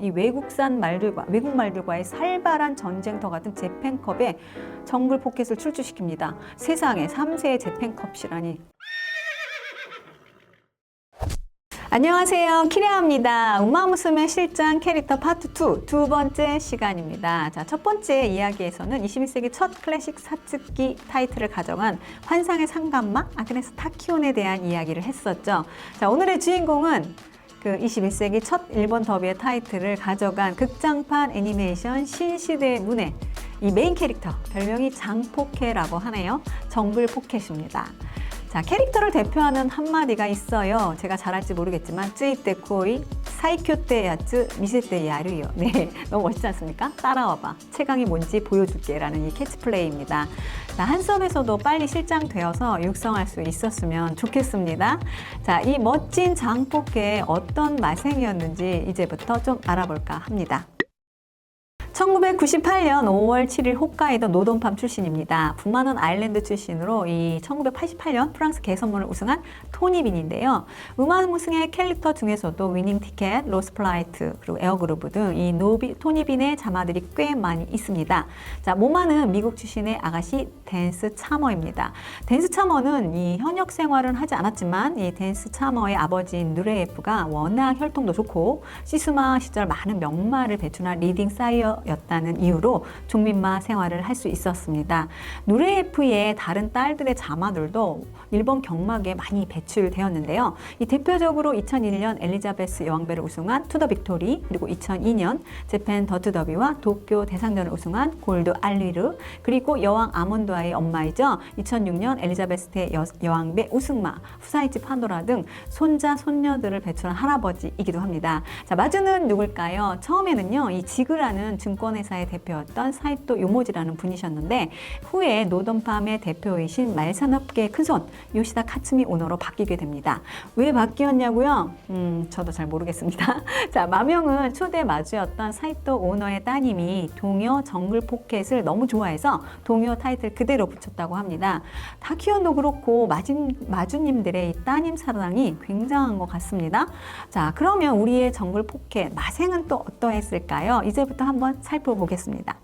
이 외국산 말들과 외국 말들과의 살벌한 전쟁터 같은 재팬컵에 정글 포켓을 출주시킵니다. 세상에 3세의 재팬컵이라니. 안녕하세요, 키레아입니다. 우마무스메 실장 캐릭터 파트 2 두 번째 시간입니다. 자, 첫 번째 이야기에서는 21세기 첫 클래식 사츠키 타이틀을 가져간 환상의 상간마 아그네스 타키온에 대한 이야기를 했었죠. 자, 오늘의 주인공은 그 21세기 첫 일본 더비의 타이틀을 가져간 극장판 애니메이션 신시대의 문의 이 메인 캐릭터, 별명이 장포케라고 하네요. 정글 포켓입니다. 자, 캐릭터를 대표하는 한마디가 있어요. 제가 잘할지 모르겠지만 쯔이때 코이 사이쿄때 야츠 미세때 야루요. 네, 너무 멋있지 않습니까? 따라와봐. 최강이 뭔지 보여줄게 라는 이 캐치플레이입니다. 자, 한섬에서도 빨리 실장되어서 육성할 수 있었으면 좋겠습니다. 자, 이 멋진 장포케의 어떤 말생이었는지 이제부터 좀 알아볼까 합니다. 1998년 5월 7일 홋카이도 노돈팜 출신입니다. 부마는 아일랜드 출신으로 이 1988년 프랑스 개선문을 우승한 토니빈인데요. 우마무스의 캐릭터 중에서도 위닝 티켓, 로스 플라이트, 그리고 에어그루브 등 이 토니빈의 자마들이 꽤 많이 있습니다. 자, 모마는 미국 출신의 아가씨 댄스 차머입니다. 댄스 차머는 이 현역 생활은 하지 않았지만 이 댄스 차머의 아버지인 누레예프가 워낙 혈통도 좋고 시스마 시절 많은 명마를 배출한 리딩 사이어 였다는 이유로 종민마 생활을 할 수 있었습니다. 누레예프의 다른 딸들의 자마들도 일본 경막에 많이 배출되었는데요. 이 대표적으로 2001년 엘리자베스 여왕배를 우승한 투더 빅토리, 그리고 2002년 재팬 더트 더비와 도쿄 대상전을 우승한 골드 알리르, 그리고 여왕 아몬드와의 엄마이죠. 2006년 엘리자베스 대 여왕배 우승마 후사이치 판도라 등 손자 손녀들을 배출한 할아버지이기도 합니다. 자, 마주는 누굴까요? 처음에는요, 이 지그라는 증권회사의 대표였던 사이토 요모지라는 분이셨는데 후에 노돈팜의 대표이신 말산업계의 큰손 요시다 카츠미 오너로 바뀌게 됩니다. 왜 바뀌었냐고요? 저도 잘 모르겠습니다. 자, 마명은 초대 마주였던 사이토 오너의 따님이 동요 정글 포켓을 너무 좋아해서 동요 타이틀 그대로 붙였다고 합니다. 타키온도 그렇고 마주님들의 이 따님 사랑이 굉장한 것 같습니다. 자, 그러면 우리의 정글 포켓 마생은 또 어떠했을까요? 이제부터 한번 살펴보겠습니다.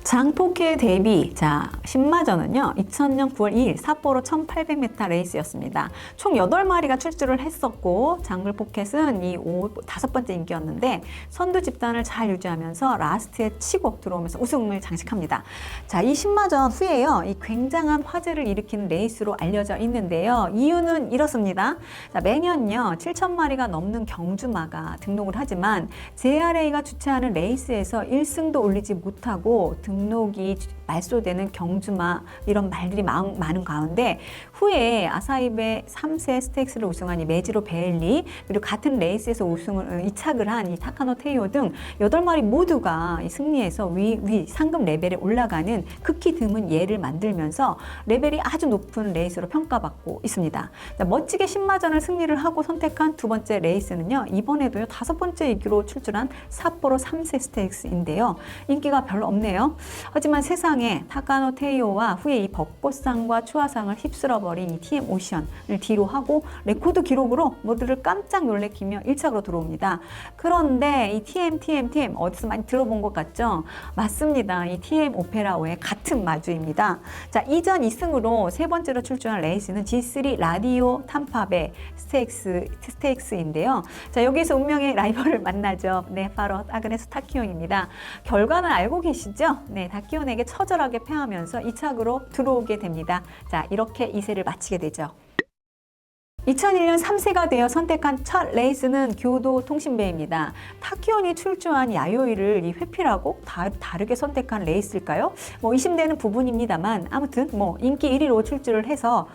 장포케 데뷔, 자, 신마저는요 2000년 9월 2일 삿포로 1800m 레이스였습니다. 총 8마리가 출주를 했었고 장글 포켓은 이 5번째 인기였는데 선두 집단을 잘 유지하면서 라스트에 치고 들어오면서 우승을 장식합니다. 자, 이 신마전 후에요, 이 굉장한 화제를 일으키는 레이스로 알려져 있는데요. 이유는 이렇습니다. 자, 매년요 7000마리가 넘는 경주마가 등록을 하지만 JRA가 주최하는 레이스에서 1승도 올리지 못하고 등록이 말소되는 경주마 이런 말들이 많은 가운데 후에 아사히베 3세 스테이크스를 우승한 이 메지로 베일리, 그리고 같은 레이스에서 우승을 이착을 한 이 타카노 테이오 등 8마리 모두가 이 승리해서 상금 레벨에 올라가는 극히 드문 예를 만들면서 레벨이 아주 높은 레이스로 평가받고 있습니다. 자, 멋지게 신마전을 승리를 하고 선택한 두 번째 레이스는요, 이번에도요 5번째 이기로 출전한 삿포로 3세 스테이크스인데요. 인기가 별로 없네요. 하지만 세상에 타카노 테이오와 후에 이 벚꽃상과 추화상을 휩쓸어버린 이 TM 오션을 뒤로 하고 레코드 기록으로 모두를 깜짝 놀래키며 1착으로 들어옵니다. 그런데 이 TM 어디서 많이 들어본 것 같죠? 맞습니다. 이 TM 오페라오의 같은 마주입니다. 자, 이전 2승으로 세 번째로 출전한 레이스는 G3 라디오 탐파베 스테이크스인데요. 자, 여기서 운명의 라이벌을 만나죠. 네, 바로 아그네스 타키온입니다. 결과는 알고 계시죠? 네, 타키온에게 처절하게 패하면서 2착으로 들어오게 됩니다. 자, 이렇게 2세를 마치게 되죠. 2001년 3세가 되어 선택한 첫 레이스는 교도통신배입니다. 타키온이 출주한 야요이를 이 회피라고 다르게 선택한 레이스일까요? 의심되는 부분입니다만 아무튼 인기 1위로 출주를 해서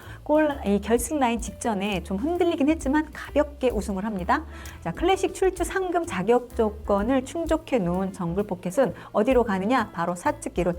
이 결승 라인 직전에 좀 흔들리긴 했지만 가볍게 우승을 합니다. 자, 클래식 출주 상금 자격 조건을 충족해 놓은 정글 포켓은 어디로 가느냐? 바로 사츠키로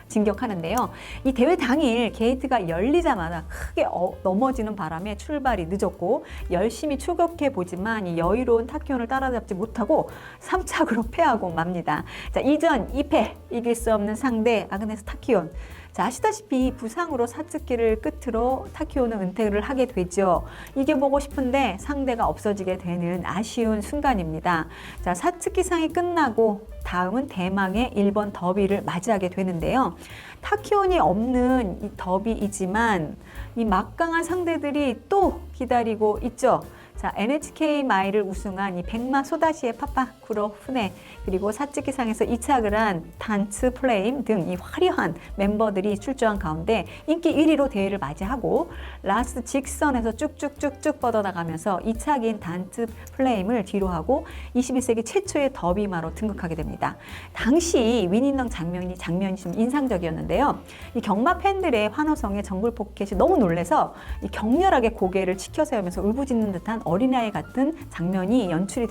진격하는데요. 이 대회 당일 게이트가 열리자마자 크게 넘어지는 바람에 출발이 늦었고 열심히 추격해 보지만 이 여유로운 타키온을 따라잡지 못하고 3착으로 패하고 맙니다. 자, 이전 2패 이길 수 없는 상대 아그네스 타키온. 자, 아시다시피 부상으로 사츠키를 끝으로 타키오는 은퇴를 하게 되죠. 이겨보고 싶은데 상대가 없어지게 되는 아쉬운 순간입니다. 자, 사츠키상이 끝나고 다음은 대망의 일본 더비를 맞이하게 되는데요. 타키온이 없는 이 더비이지만 이 막강한 상대들이 또 기다리고 있죠. 자, NHK 마일을 우승한 이 백마 소다시의 파파 구로 후네, 그리고 사츠키상에서 2착을 한 단츠 플레임 등 이 화려한 멤버들이 출전한 가운데 인기 1위로 대회를 맞이하고 라스트 직선에서 쭉쭉쭉쭉 뻗어나가면서 2착인 단츠 플레임을 뒤로하고 21세기 최초의 더비마로 등극하게 됩니다. 당시 윈인당 장면이 좀 인상적이었는데요. 이 경마 팬들의 환호성에 정글 포켓이 너무 놀라서 이 격렬하게 고개를 치켜세우면서 울부짖는 듯한 어린아이 같은 장면이 연출이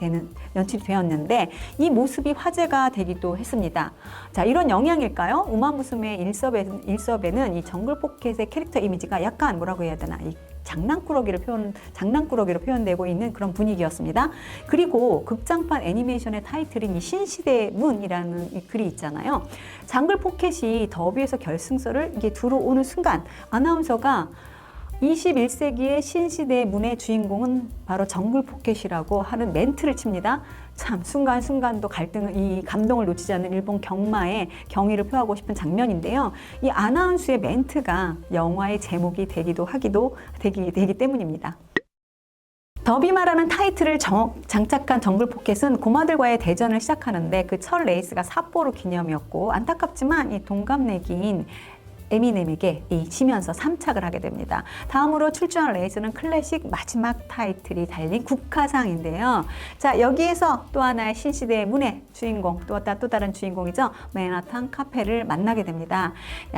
되었는데 이 모습이 화제가 되기도 했습니다. 자, 이런 영향일까요? 우마무스메 일섭에는 이 정글 포켓의 캐릭터 이미지가 약간 뭐라고 해야 되나, 이 장난꾸러기로 표현되고 있는 그런 분위기였습니다. 그리고 극장판 애니메이션의 타이틀인 이 신시대의 문이라는 이 글이 있잖아요. 정글 포켓이 더비에서 결승선을 이게 들어오는 순간 아나운서가 21세기의 신시대의 문의 주인공은 바로 정글 포켓이라고 하는 멘트를 칩니다. 참 순간순간도 이 감동을 놓치지 않는 일본 경마의 경의를 표하고 싶은 장면인데요. 이 아나운서의 멘트가 영화의 제목이 되기 때문입니다. 더비마라는 타이틀을 장착한 정글 포켓은 고마들과의 대전을 시작하는데 그 첫 레이스가 삿포로 기념이었고 안타깝지만 이 동갑내기인 에미넴에게 지면서 3착을 하게 됩니다. 다음으로 출전한 레이스는 클래식 마지막 타이틀이 달린 국화상인데요. 자, 여기에서 또 하나의 신시대의 문의 주인공, 또 다른 주인공이죠. 맨하탄 카페를 만나게 됩니다.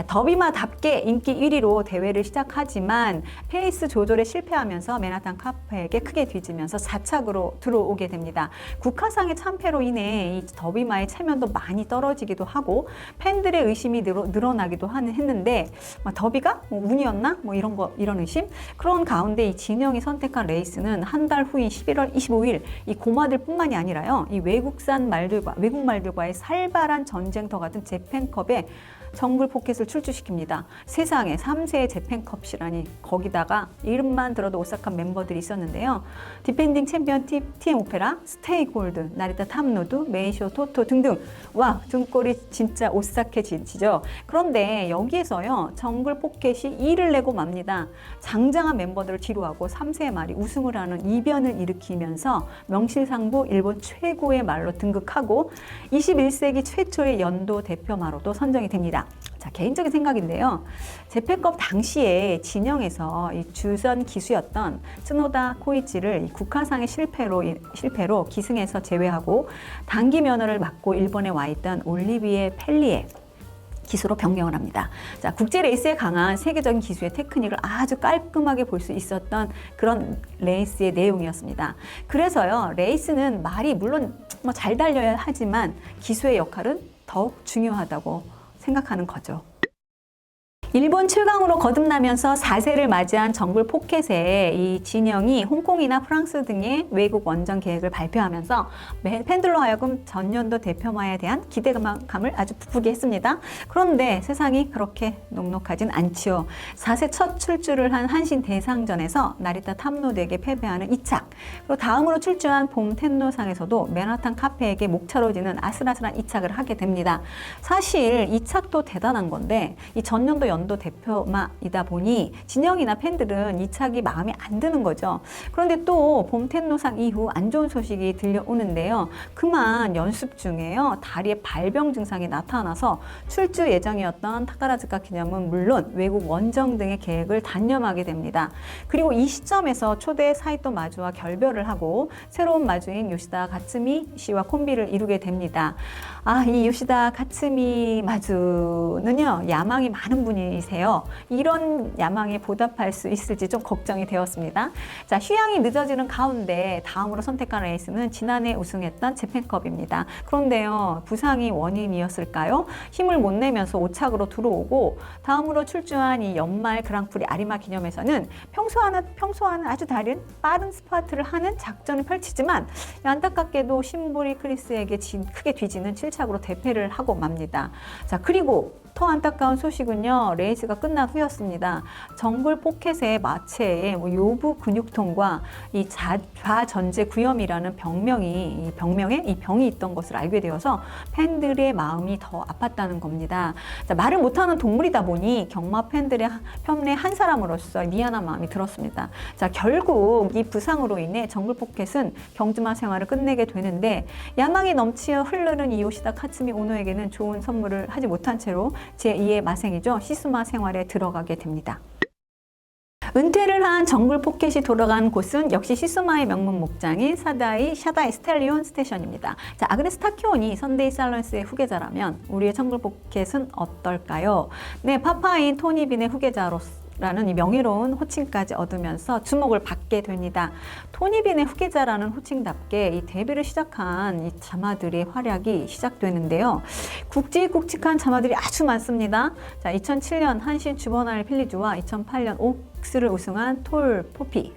더비마답게 인기 1위로 대회를 시작하지만 페이스 조절에 실패하면서 맨하탄 카페에게 크게 뒤지면서 4착으로 들어오게 됩니다. 국화상의 참패로 인해 이 더비마의 체면도 많이 떨어지기도 하고 팬들의 의심이 늘어나기도 했는데 더비가 운이었나? 이런 의심? 그런 가운데 이 진영이 선택한 레이스는 한 달 후인 11월 25일 이 고마들 뿐만이 아니라요. 이 외국 말들과의 살벌한 전쟁터 같은 재팬컵에 정글 포켓을 출주시킵니다. 세상에 3세의 재팬컵이라니, 거기다가 이름만 들어도 오싹한 멤버들이 있었는데요. 디펜딩 챔피언 TM 오페라, 스테이 골드, 나리타 탐노드, 메이쇼 토토 등등. 와, 등골이 진짜 오싹해지죠. 그런데 여기에서요, 정글 포켓이 2를 내고 맙니다. 장장한 멤버들을 뒤로하고 3세의 말이 우승을 하는 이변을 일으키면서 명실상부 일본 최고의 말로 등극하고 21세기 최초의 연도 대표마로도 선정이 됩니다. 자, 개인적인 생각인데요. 재팬컵 당시에 진영에서 이 주전 기수였던 츠노다 코이치를 이 국화상의 실패로 기승에서 제외하고 단기 면허를 맡고 일본에 와 있던 올리비에 펠리에 기수로 변경을 합니다. 자, 국제 레이스에 강한 세계적인 기수의 테크닉을 아주 깔끔하게 볼 수 있었던 그런 레이스의 내용이었습니다. 그래서요, 레이스는 말이 물론 잘 달려야 하지만 기수의 역할은 더욱 중요하다고 생각하는 거죠. 일본 7강으로 거듭나면서 4세를 맞이한 정글 포켓의 이 진영이 홍콩이나 프랑스 등의 외국 원정 계획을 발표하면서 팬들로 하여금 전년도 대표마에 대한 기대감을 아주 부풀게 했습니다. 그런데 세상이 그렇게 녹록하진 않지요. 4세 첫 출주를 한 한신 대상전에서 나리타 탐노드에게 패배하는 2착, 그리고 다음으로 출주한 봄 텐노상에서도 맨하탄 카페에게 목차로지는 아슬아슬한 2착을 하게 됩니다. 사실 2착도 대단한 건데 이 전년도 연도 대표마이다 보니 진영이나 팬들은 이 착이 마음에 안 드는 거죠. 그런데 또 봄텐노상 이후 안 좋은 소식이 들려오는데요. 그만 연습 중에요, 다리에 발병 증상이 나타나서 출주 예정이었던 타카라즈카 기념은 물론 외국 원정 등의 계획을 단념하게 됩니다. 그리고 이 시점에서 초대 사이토 마주와 결별을 하고 새로운 마주인 요시다 가츠미 씨와 콤비를 이루게 됩니다. 이 요시다 가츠미 마주는요, 야망이 많은 분이 중이세요. 이런 야망에 보답할 수 있을지 좀 걱정이 되었습니다. 자, 휴양이 늦어지는 가운데 다음으로 선택한 레이스는 지난해 우승했던 재팬컵입니다. 그런데요, 부상이 원인이었을까요? 힘을 못 내면서 5착으로 들어오고 다음으로 출주한 이 연말 그랑프리 아리마 기념에서는 평소와는 아주 다른 빠른 스파트를 하는 작전을 펼치지만 안타깝게도 심보리 크리스에게 크게 뒤지는 7착으로 대패를 하고 맙니다. 자, 그리고 더 안타까운 소식은요, 레이스가 끝난 후였습니다. 정글 포켓의 마체에 요부 근육통과 이 좌전제 구염이라는 병명에 이 병이 있던 것을 알게 되어서 팬들의 마음이 더 아팠다는 겁니다. 자, 말을 못하는 동물이다 보니 경마 팬들의 편의 한 사람으로서 미안한 마음이 들었습니다. 자, 결국 이 부상으로 인해 정글 포켓은 경주마 생활을 끝내게 되는데 야망이 넘치어 흐르는 이 요시다 카츠미 오노에게는 좋은 선물을 하지 못한 채로 제2의 마생이죠. 시스마 생활에 들어가게 됩니다. 은퇴를 한 정글 포켓이 돌아간 곳은 역시 시스마의 명문 목장인 샤다이 스텔리온 스테이션입니다. 자, 아그네스 타키온이 선데이 살런스의 후계자라면 우리의 정글 포켓은 어떨까요? 네, 파파인 토니빈의 후계자로서 라는 이 명예로운 호칭까지 얻으면서 주목을 받게 됩니다. 토니빈의 후계자라는 호칭답게 이 데뷔를 시작한 이 자마들의 활약이 시작되는데요. 굵직굵직한 자마들이 아주 많습니다. 자, 2007년 한신 주버나일 필리주와 2008년 옥스를 우승한 톨 포피,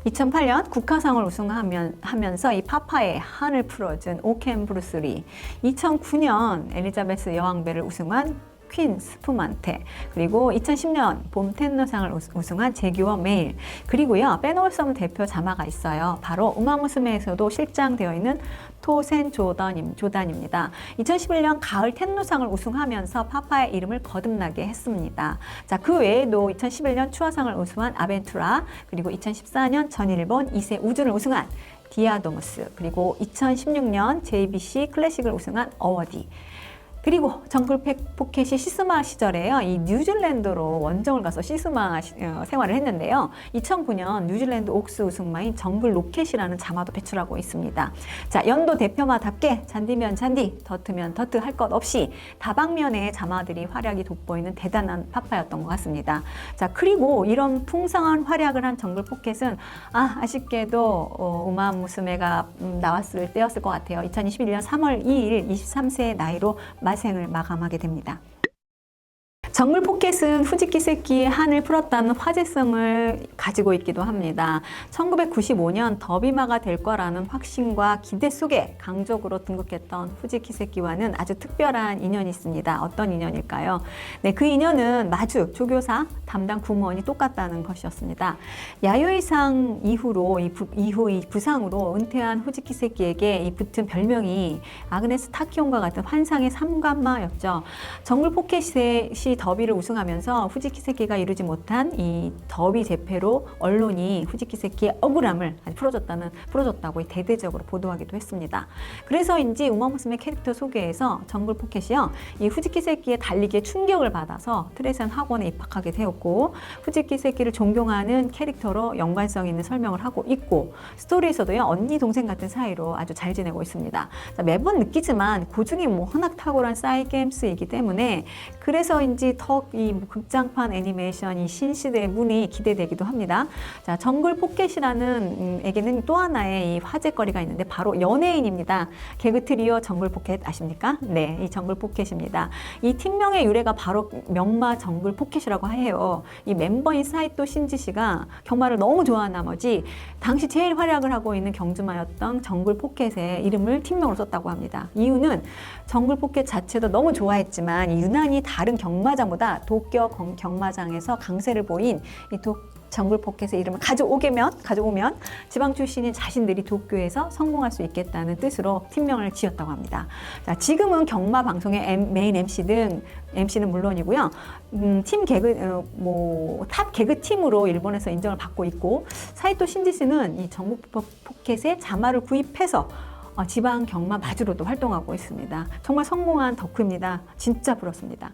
2008년 국가상을 우승하면서 이 파파의 한을 풀어준 오켄 브루스리, 2009년 엘리자베스 여왕배를 우승한 퀸 스푸만테, 그리고 2010년 봄 텐노상을 우승한 제규어 메일, 그리고요 빼놓을 수 없는 대표 자마가 있어요. 바로 우마무스메에서도 실장되어 있는 토센 조단입니다. 2011년 가을 텐노상을 우승하면서 파파의 이름을 거듭나게 했습니다. 자, 그 외에도 2011년 추화상을 우승한 아벤투라, 그리고 2014년 전일본 2세 우준을 우승한 디아도무스, 그리고 2016년 JBC 클래식을 우승한 어워디, 그리고 정글 포켓이 시스마 시절에요. 이 뉴질랜드로 원정을 가서 시스마 생활을 했는데요. 2009년 뉴질랜드 옥스 우승마인 정글 로켓이라는 자마도 배출하고 있습니다. 자, 연도 대표마답게 잔디면 잔디, 더트면 더트 할 것 없이 다방면의 자마들이 활약이 돋보이는 대단한 파파였던 것 같습니다. 자, 그리고 이런 풍성한 활약을 한 정글 포켓은 아쉽게도 우마무스메가 나왔을 때였을 것 같아요. 2021년 3월 2일 23세의 나이로 마생을 마감하게 됩니다. 정글 포켓은 후지키세키의 한을 풀었다는 화제성을 가지고 있기도 합니다. 1995년 더비마가 될 거라는 확신과 기대 속에 강적으로 등극했던 후지키세키와는 아주 특별한 인연이 있습니다. 어떤 인연일까요? 네, 그 인연은 마주 조교사 담당 구무원이 똑같다는 것이었습니다. 야요이상 이후 이 부상으로 은퇴한 후지키세키에게 이 붙은 별명이 아그네스 타키온과 같은 환상의 삼관마였죠. 정글 포켓이 더비를 우승하면서 후지키세키가 이루지 못한 이 더비 재패로 언론이 후지키세키의 억울함을 풀어줬다고 대대적으로 보도하기도 했습니다. 그래서인지 우마무스메 캐릭터 소개에서 정글 포켓이요, 이 후지키세키의 달리기에 충격을 받아서 트레이션 학원에 입학하게 되었고, 후지키세키를 존경하는 캐릭터로 연관성 있는 설명을 하고 있고, 스토리에서도요 언니 동생 같은 사이로 아주 잘 지내고 있습니다. 자, 매번 느끼지만 고중이 워낙 탁월한 사이게임스이기 때문에 그래서인지 더 이 극장판 애니메이션 이 신시대의 문이 기대되기도 합니다. 자, 정글 포켓이라는 에게는 또 하나의 이 화제거리가 있는데 바로 연예인입니다. 개그 트리오 정글 포켓 아십니까? 네, 이 정글 포켓입니다. 이 팀명의 유래가 바로 명마 정글 포켓이라고 해요. 이 멤버인 사이토 신지 씨가 경마를 너무 좋아한 나머지 당시 제일 활약을 하고 있는 경주마였던 정글 포켓의 이름을 팀명으로 썼다고 합니다. 이유는 정글 포켓 자체도 너무 좋아했지만 유난히 다른 경마장보다 도쿄 경마장에서 강세를 보인 이 정글 포켓의 이름을 가져오면 지방 출신인 자신들이 도쿄에서 성공할 수 있겠다는 뜻으로 팀명을 지었다고 합니다. 자, 지금은 경마 방송의 메인 MC는 물론이고요. 팀 개그 탑 개그 팀으로 일본에서 인정을 받고 있고, 사이토 신지 씨는 이 정글 포켓의 자마를 구입해서 지방 경마 마주로도 활동하고 있습니다. 정말 성공한 덕후입니다. 진짜 부럽습니다.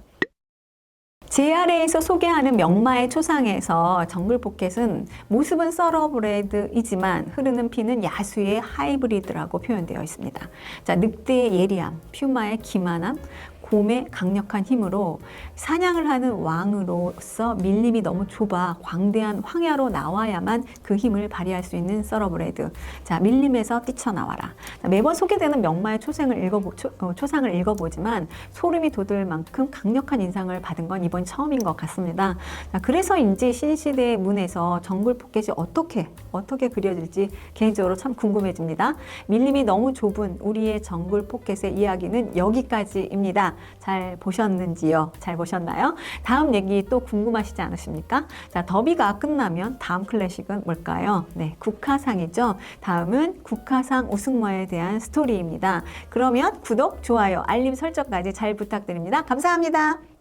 JRA에서 소개하는 명마의 초상에서 정글 포켓은 모습은 서러브레드이지만 흐르는 피는 야수의 하이브리드라고 표현되어 있습니다. 자, 늑대의 예리함, 퓨마의 기만함, 곰의 강력한 힘으로 사냥을 하는 왕으로서 밀림이 너무 좁아 광대한 황야로 나와야만 그 힘을 발휘할 수 있는 서러브레드. 자, 밀림에서 뛰쳐나와라. 자, 매번 소개되는 명마의 초상을 읽어보지만 소름이 돋을 만큼 강력한 인상을 받은 건 이번이 처음인 것 같습니다. 자, 그래서인지 신시대의 문에서 정글 포켓이 어떻게 그려질지 개인적으로 참 궁금해집니다. 밀림이 너무 좁은 우리의 정글 포켓의 이야기는 여기까지입니다. 잘 보셨는지요? 잘 보셨나요? 다음 얘기 또 궁금하시지 않으십니까? 자, 더비가 끝나면 다음 클래식은 뭘까요? 네, 국화상이죠. 다음은 국화상 우승마에 대한 스토리입니다. 그러면 구독, 좋아요, 알림 설정까지 잘 부탁드립니다. 감사합니다.